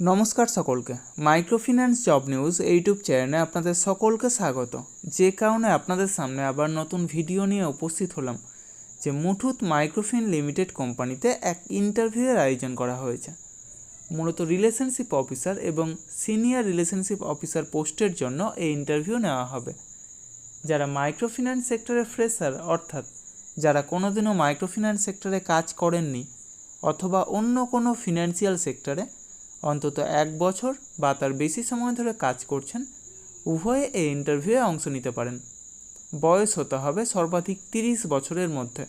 নমস্কার সকলকে। Microfinance job news YouTube চ্যানেলে আপনাদের সকলকে স্বাগত। যে কারণে আপনাদের সামনে আবার নতুন ভিডিও নিয়ে উপস্থিত হলাম যে মুথুট মাইক্রোফিন লিমিটেড কোম্পানিতে এক ইন্টারভিউয়ের আয়োজন করা হয়েছে। মূলত রিলেশনশিপ অফিসার এবং সিনিয়র রিলেশনশিপ অফিসার পোস্টের জন্য এই ইন্টারভিউ নেওয়া হবে। যারা মাইক্রোফিন্যান্স সেক্টরে ফ্রেশার, অর্থাৎ যারা কোনোদিনও মাইক্রোফিন্যান্স সেক্টরে কাজ করেননি অথবা অন্য কোনো ফিনান্সিয়াল সেক্টরে অন্তত 1 বছর বা তার বেশি সময় ধরে কাজ করছেন, উভয়ে এই ইন্টারভিউয়ে অংশ নিতে পারেন। বয়স হতে হবে সর্বাধিক 30 বছরের মধ্যে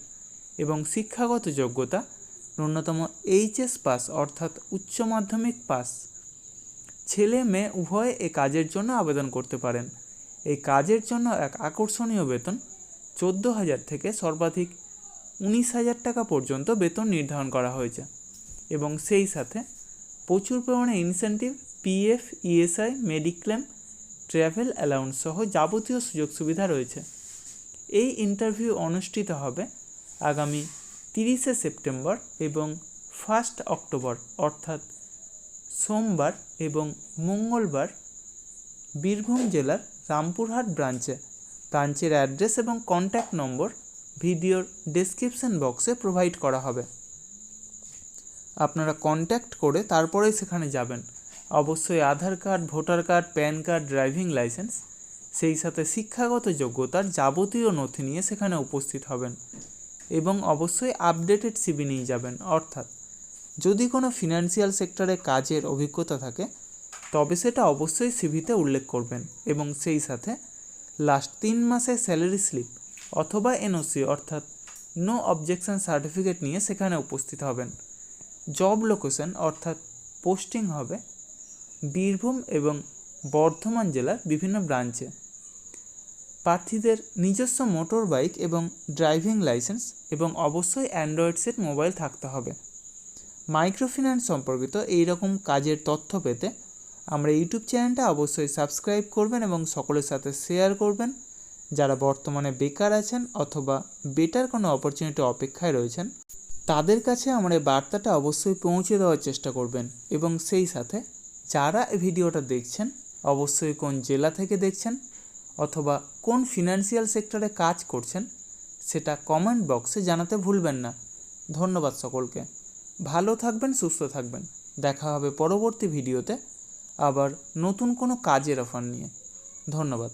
এবং শিক্ষাগত যোগ্যতা ন্যূনতম এইচএস পাস অর্থাৎ উচ্চ মাধ্যমিক পাস। ছেলে মেয়ে উভয়ে এই কাজের জন্য আবেদন করতে পারেন। এই কাজের জন্য এক আকর্ষণীয় বেতন 14,000 থেকে সর্বাধিক 19,000 টাকা পর্যন্ত বেতন নির্ধারণ করা হয়েছে এবং সেই সাথে প্রচুর পরিমাণে incentive, PF, ESI, mediclaim, travel allowance সহ যাবতীয় সুযোগ সুবিধা রয়েছে। এই ইন্টারভিউ অনুষ্ঠিত হবে আগামী 30শে সেপ্টেম্বর এবং 1 অক্টোবর অর্থাৎ সোমবার এবং মঙ্গলবার বীরভূম জেলার রামপুরহাট ব্রাঞ্চের অ্যাড্রেস এবং কন্ট্যাক্ট নম্বর ভিডিওর ডেসক্রিপশন বক্সে প্রোভাইড করা হবে। আপনারা কন্ট্যাক্ট করে তারপরেই সেখানে যাবেন। অবশ্যই Aadhaar card, voter card, PAN card, driving licence, সেই সাথে শিক্ষাগত যোগ্যতার যাবতীয় নথি নিয়ে সেখানে উপস্থিত হবেন এবং অবশ্যই আপডেটেড সিভি নিয়ে যাবেন। অর্থাৎ যদি কোনো ফিনান্সিয়াল সেক্টরে কাজের অভিজ্ঞতা থাকে তবে সেটা অবশ্যই সিভিতে উল্লেখ করবেন এবং সেই সাথে লাস্ট 3 মাসের স্যালারি স্লিপ অথবা এনওসি অর্থাৎ নো অবজেকশন সার্টিফিকেট নিয়ে সেখানে উপস্থিত হবেন। জব লোকেশন অর্থাৎ পোস্টিং হবে বীরভূম এবং বর্ধমান জেলার বিভিন্ন ব্রাঞ্চে। প্রার্থীদের নিজস্ব মোটর বাইক এবং ড্রাইভিং লাইসেন্স এবং অবশ্যই অ্যান্ড্রয়েড সেট মোবাইল থাকতে হবে। মাইক্রোফিন্যান্স সম্পর্কিত এই রকম কাজের তথ্য পেতে আমরা ইউটিউব চ্যানেলটা অবশ্যই সাবস্ক্রাইব করবেন এবং সকলের সাথে শেয়ার করবেন। যারা বর্তমানে বেকার আছেন অথবা বেটার কোনো অপরচুনিটি অপেক্ষায় রয়েছেন তাদের কাছে আমার এই বার্তাটা অবশ্যই পৌঁছে দেওয়ার চেষ্টা করবেন এবং সেই সাথে যারা এই ভিডিওটা দেখছেন অবশ্যই কোন জেলা থেকে দেখছেন অথবা কোন ফিনান্সিয়াল সেক্টরে কাজ করছেন সেটা কমেন্ট বক্সে জানাতে ভুলবেন না। ধন্যবাদ সকলকে। ভালো থাকবেন, সুস্থ থাকবেন। দেখা হবে পরবর্তী ভিডিওতে আবার নতুন কোনো কাজের অফার নিয়ে। ধন্যবাদ।